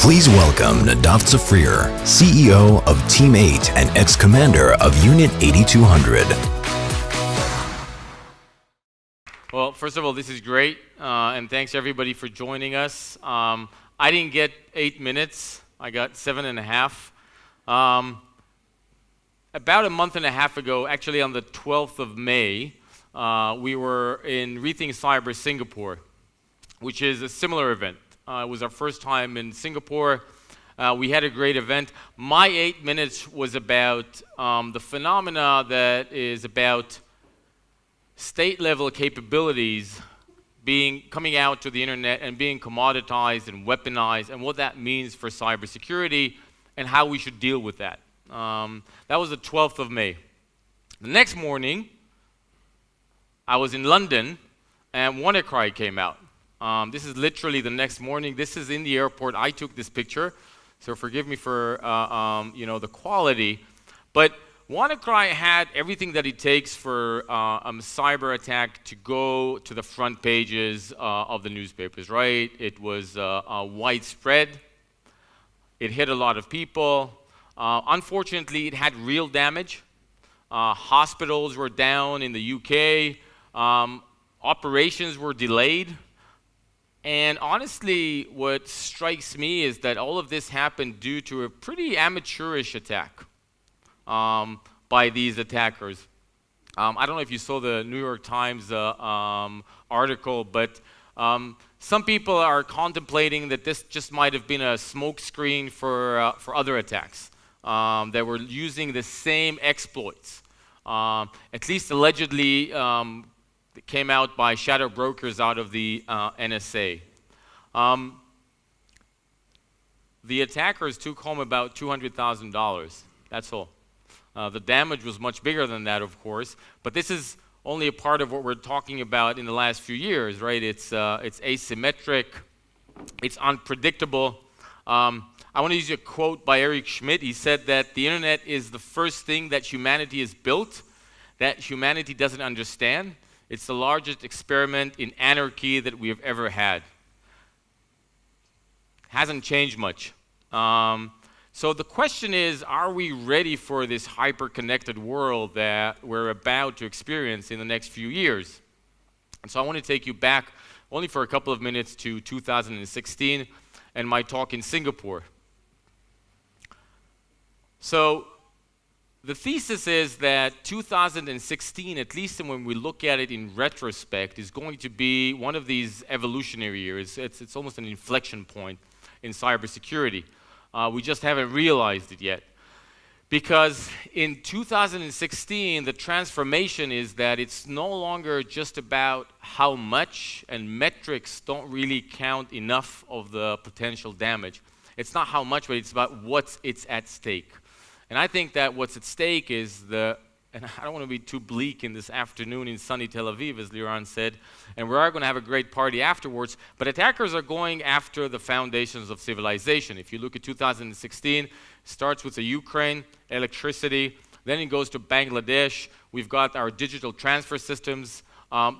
Please welcome Nadav Zafrir, CEO of Team8 and ex-commander of Unit 8200. Well, first of all, this is great, and thanks everybody for joining us. I didn't get 8 minutes, I got 7.5. About a month and a half ago, actually on the 12th of May, we were in Rethink Cyber Singapore, which is a similar event. It was our first time in Singapore. We had a great event. My 8 minutes was about the phenomena that is about state-level capabilities coming out to the internet and being commoditized and weaponized, and what that means for cybersecurity and how we should deal with that. That was the 12th of May. The next morning, I was in London, and WannaCry came out. This is literally the next morning. This is in the airport. I took this picture, so forgive me for the quality. But WannaCry had everything that it takes for a cyber attack to go to the front pages of the newspapers, right? It was widespread. It hit a lot of people. Unfortunately, it had real damage. Hospitals were down in the UK. Operations were delayed. And honestly, what strikes me is that all of this happened due to a pretty amateurish attack by these attackers. I don't know if you saw the New York Times article, but some people are contemplating that this just might have been a smokescreen for other attacks that were using the same exploits. At least allegedly, it came out by shadow brokers out of the NSA. The attackers took home about $200,000. That's all. The damage was much bigger than that, of course, but this is only a part of what we're talking about in the last few years, right? It's asymmetric, it's unpredictable. I want to use a quote by Eric Schmidt. He said that the internet is the first thing that humanity has built that humanity doesn't understand. It's the largest experiment in anarchy that we have ever had. Hasn't changed much. So the question is, are we ready for this hyper-connected world that we're about to experience in the next few years? And so I want to take you back only for a couple of minutes to 2016 and my talk in Singapore. So the thesis is that 2016, at least when we look at it in retrospect, is going to be one of these evolutionary years. It's almost an inflection point in cybersecurity. We just haven't realized it yet. Because in 2016, the transformation is that it's no longer just about how much, and metrics don't really count enough of the potential damage. It's not how much, but it's about what's at stake. And I think that what's at stake is and I don't want to be too bleak in this afternoon in sunny Tel Aviv, as Liran said, and we are going to have a great party afterwards, but attackers are going after the foundations of civilization. If you look at 2016, it starts with the Ukraine, electricity, then it goes to Bangladesh, we've got our digital transfer systems,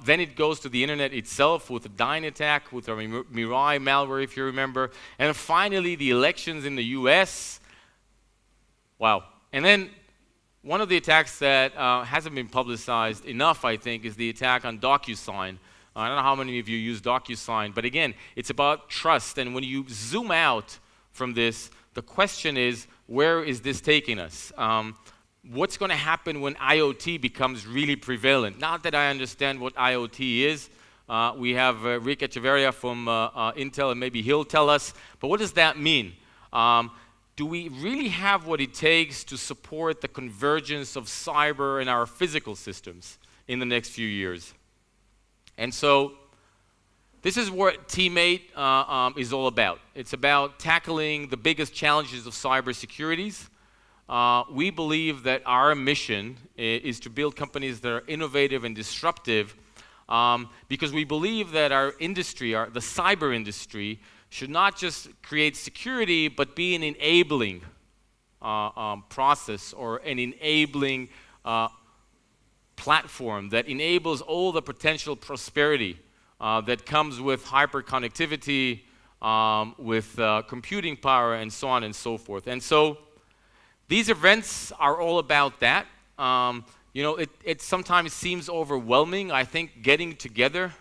then it goes to the internet itself with the Dyn attack, with our Mirai malware, if you remember, and finally the elections in the US. Wow. And then one of the attacks that hasn't been publicized enough, I think, is the attack on DocuSign. I don't know how many of you use DocuSign, but again, it's about trust. And when you zoom out from this, the question is, where is this taking us? What's going to happen when IoT becomes really prevalent? Not that I understand what IoT is. We have Rick Echeverria from Intel, and maybe he'll tell us. But what does that mean? Do we really have what it takes to support the convergence of cyber and our physical systems in the next few years? And so this is what Team8 is all about. It's about tackling the biggest challenges of cybersecurities. We believe that our mission is to build companies that are innovative and disruptive because we believe that our industry, the cyber industry, should not just create security, but be an enabling process or an enabling platform that enables all the potential prosperity that comes with hyperconnectivity, with computing power, and so on and so forth. And so these events are all about that. It sometimes seems overwhelming. I think getting together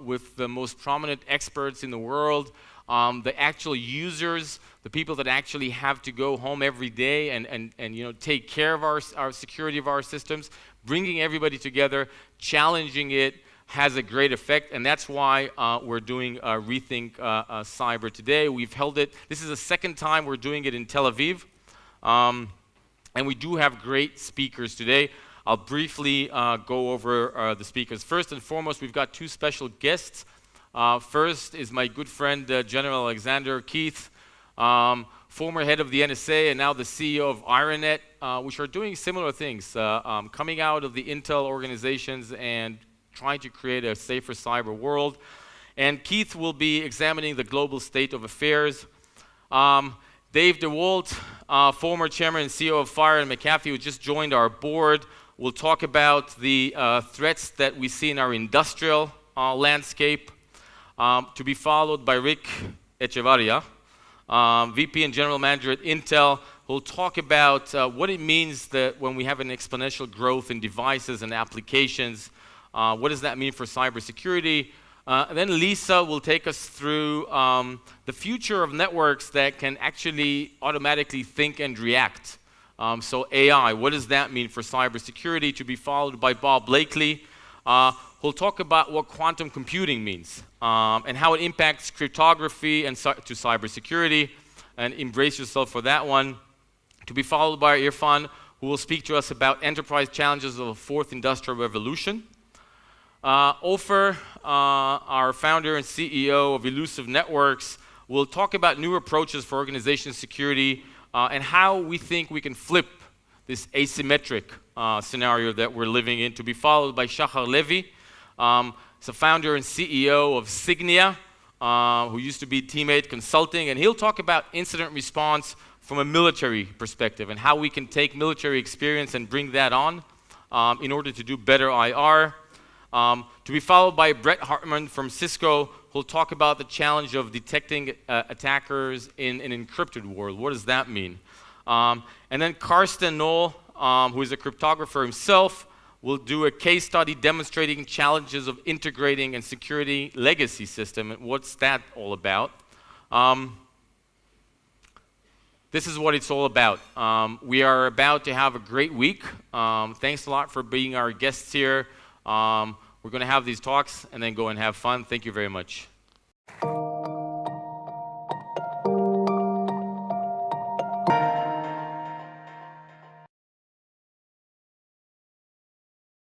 with the most prominent experts in the world, the actual users, the people that actually have to go home every day and take care of our security of our systems, bringing everybody together, challenging it, has a great effect, and that's why we're doing Rethink Cyber today. We've held it. This is the second time we're doing it in Tel Aviv, and we do have great speakers today. I'll briefly go over the speakers. First and foremost, we've got two special guests. First is my good friend, General Alexander Keith, former head of the NSA and now the CEO of IronNet, which are doing similar things, coming out of the Intel organizations and trying to create a safer cyber world. And Keith will be examining the global state of affairs. Dave DeWalt, former chairman and CEO of Fire and McAfee, who just joined our board, will talk about the threats that we see in our industrial landscape, to be followed by Rick Echevarria, VP and General Manager at Intel, who will talk about what it means that when we have an exponential growth in devices and applications, what does that mean for cybersecurity? And then Lisa will take us through the future of networks that can actually automatically think and react. So AI, what does that mean for cybersecurity? To be followed by Bob Blakely, who'll talk about what quantum computing means and how it impacts cryptography and to cybersecurity, and embrace yourself for that one. To be followed by Irfan, who will speak to us about enterprise challenges of the fourth industrial revolution. Ofer, our founder and CEO of Elusive Networks, will talk about new approaches for organization security and how we think we can flip this asymmetric scenario that we're living in, to be followed by Shachar Levi, the founder and CEO of Signia, who used to be Team8 Consulting, and he'll talk about incident response from a military perspective and how we can take military experience and bring that on in order to do better IR. To be followed by Brett Hartman from Cisco, who'll talk about the challenge of detecting attackers in an encrypted world. What does that mean? And then Karsten Knoll, who is a cryptographer himself, will do a case study demonstrating challenges of integrating and security legacy system, and what's that all about. This is what it's all about. We are about to have a great week. Thanks a lot for being our guests here. We're going to have these talks and then go and have fun. Thank you very much.